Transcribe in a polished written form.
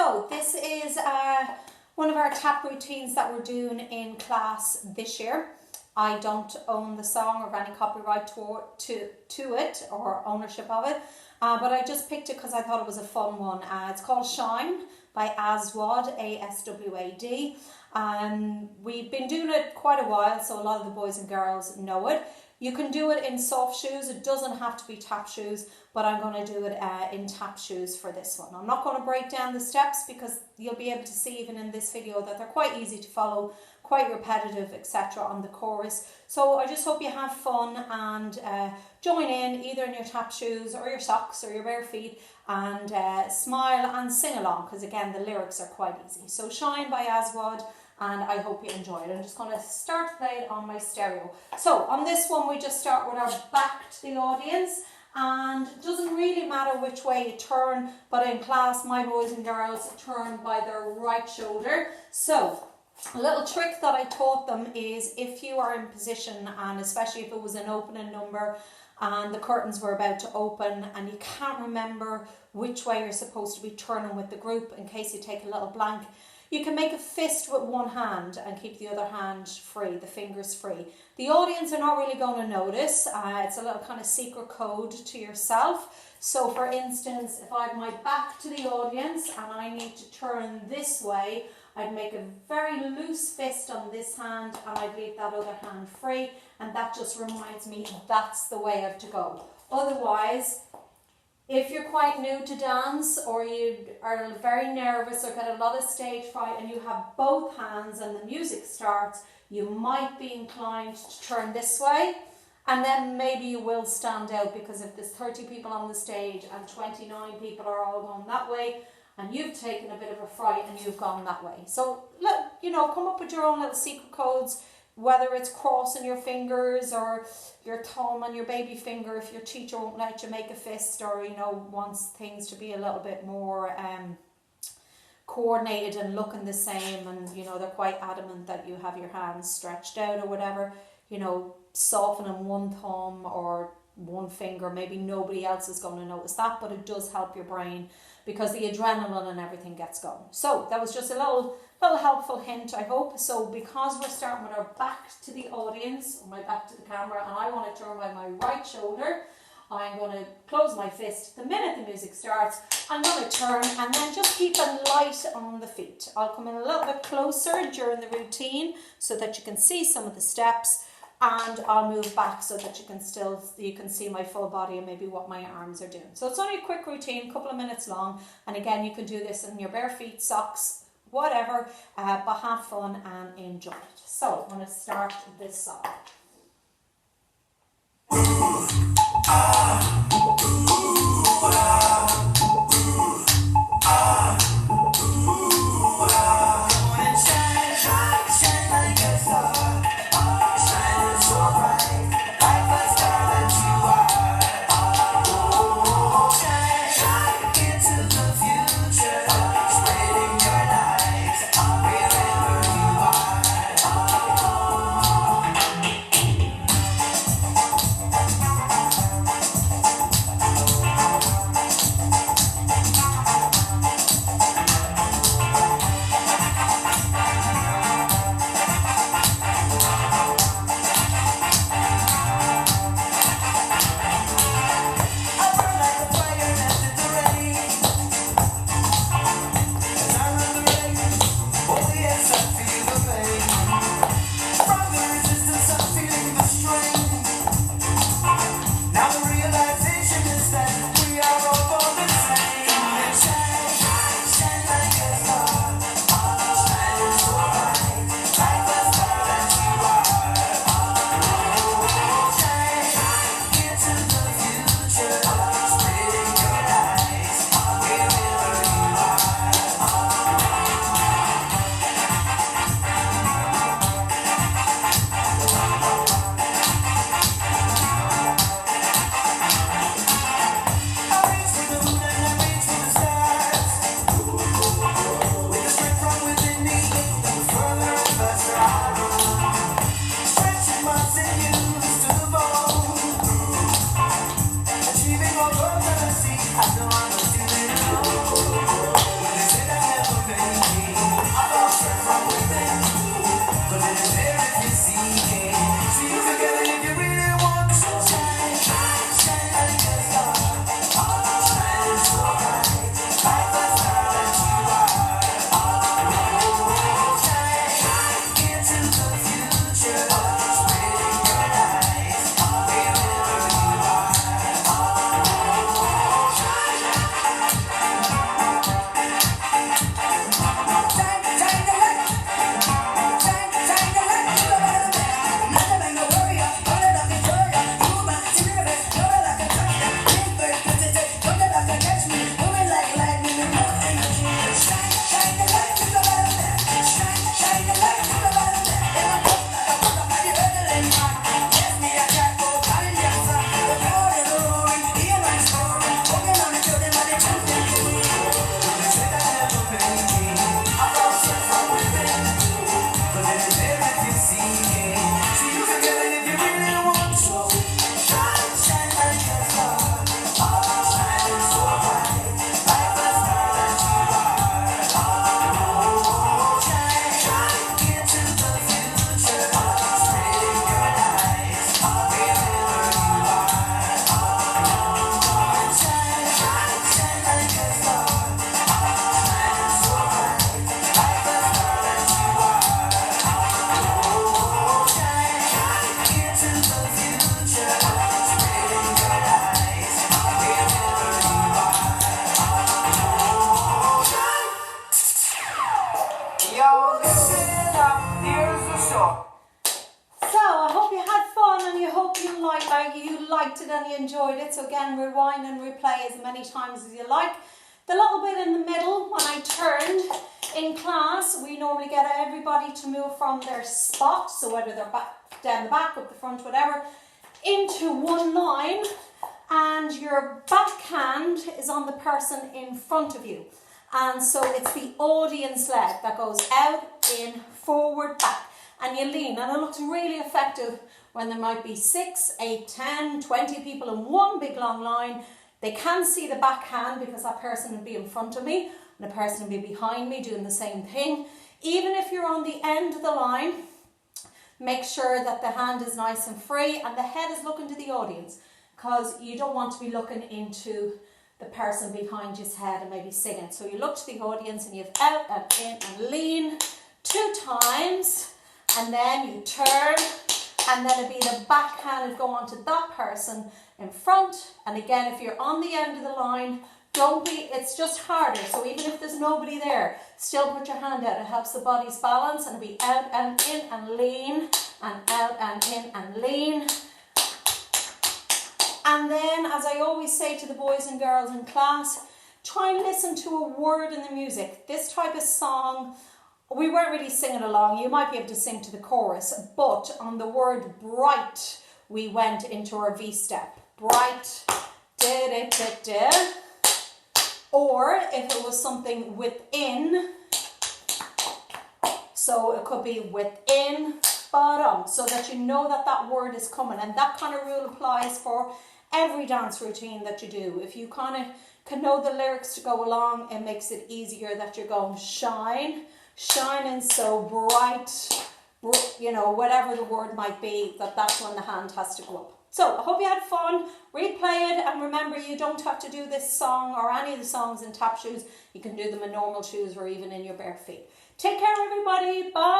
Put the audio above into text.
So this is one of our tap routines that we're doing in class this year. I don't own the song or have any copyright to it or ownership of it, but I just picked it because I thought it was a fun one. It's called Shine by Aswad, A-S-W-A-D. We've been doing it quite a while, so a lot of the boys and girls know it. You can do it in soft shoes. It doesn't have to be tap shoes, but I'm going to do it in tap shoes for this one. I'm not going to break down the steps because you'll be able to see even in this video that they're quite easy to follow, quite repetitive, etc. on the chorus. So I just hope you have fun and join in either in your tap shoes or your socks or your bare feet and smile and sing along, because again the lyrics are quite easy. So Shine by Aswad, and I hope you enjoy it. I'm just going to start to play it on my stereo. So on this one we just start with our back to the audience, and it doesn't really matter which way you turn, but in class my boys and girls turn by their right shoulder. So a little trick that I taught them is if you are in position, and especially if it was an opening number and the curtains were about to open and you can't remember which way you're supposed to be turning with the group, in case you take a little blank, you can make a fist with one hand and keep the other hand free, the fingers free. The audience are not really going to notice. It's a little kind of secret code to yourself. So for instance, if I have my back to the audience and I need to turn this way, I'd make a very loose fist on this hand and I'd leave that other hand free, and that just reminds me that's the way I have to go. Otherwise, if you're quite new to dance or you are very nervous or get a lot of stage fright and you have both hands and the music starts, you might be inclined to turn this way, and then maybe you will stand out, because if there's 30 people on the stage and 29 people are all going that way and you've taken a bit of a fright and you've gone that way. So, come up with your own little secret codes, whether it's crossing your fingers or your thumb and your baby finger if your teacher won't let you make a fist, or wants things to be a little bit more coordinated and looking the same, and they're quite adamant that you have your hands stretched out or whatever, softening one thumb or one finger, maybe nobody else is going to notice that, but it does help your brain because the adrenaline and everything gets going. So that was just a little helpful hint, I hope. So because we're starting with our back to the audience, or my back to the camera, and I want to turn by my right shoulder, I'm going to close my fist the minute the music starts. I'm going to turn and then just keep it light on the feet. I'll come in a little bit closer during the routine so that you can see some of the steps, and I'll move back so that you can see my full body and maybe what my arms are doing. So it's only a quick routine, a couple of minutes long, and again you can do this in your bare feet, socks, whatever, but have fun and enjoy it. So I'm going to start this song. it. So again, rewind and replay as many times as you like. The little bit in the middle, when I turned in class, we normally get everybody to move from their spot, so whether they're back, down the back, up the front, whatever, into one line, and your backhand is on the person in front of you. And so it's the audience leg that goes out, in, forward, back, and you lean, and it looks really effective when there might be 6, 8, 10, 20 people in one big long line. They can see the backhand because that person will be in front of me and the person will be behind me doing the same thing. Even if you're on the end of the line, make sure that the hand is nice and free and the head is looking to the audience, because you don't want to be looking into the person behind you's head and maybe singing. So you look to the audience and you have out and in and lean 2 times, and then you turn, and then it'll be the backhand would go onto that person in front. And again, if you're on the end of the line, don't be, it's just harder. So even if there's nobody there, still put your hand out. It helps the body's balance, and it'll be out and in and lean, and out and in and lean. And then, as I always say to the boys and girls in class, try and listen to a word in the music. This type of song, we weren't really singing along. You might be able to sing to the chorus, but on the word bright, we went into our V step. Bright, da da da da. Or if it was something within, so it could be within, bottom, so that you know that that word is coming. And that kind of rule applies for every dance routine that you do. If you kind of can know the lyrics to go along, it makes it easier that you're going shine, shining so bright, you know, whatever the word might be, that's when the hand has to go up. So I hope you had fun. Replay it, and remember, you don't have to do this song or any of the songs in tap shoes. You can do them in normal shoes or even in your bare feet. Take care, everybody. Bye.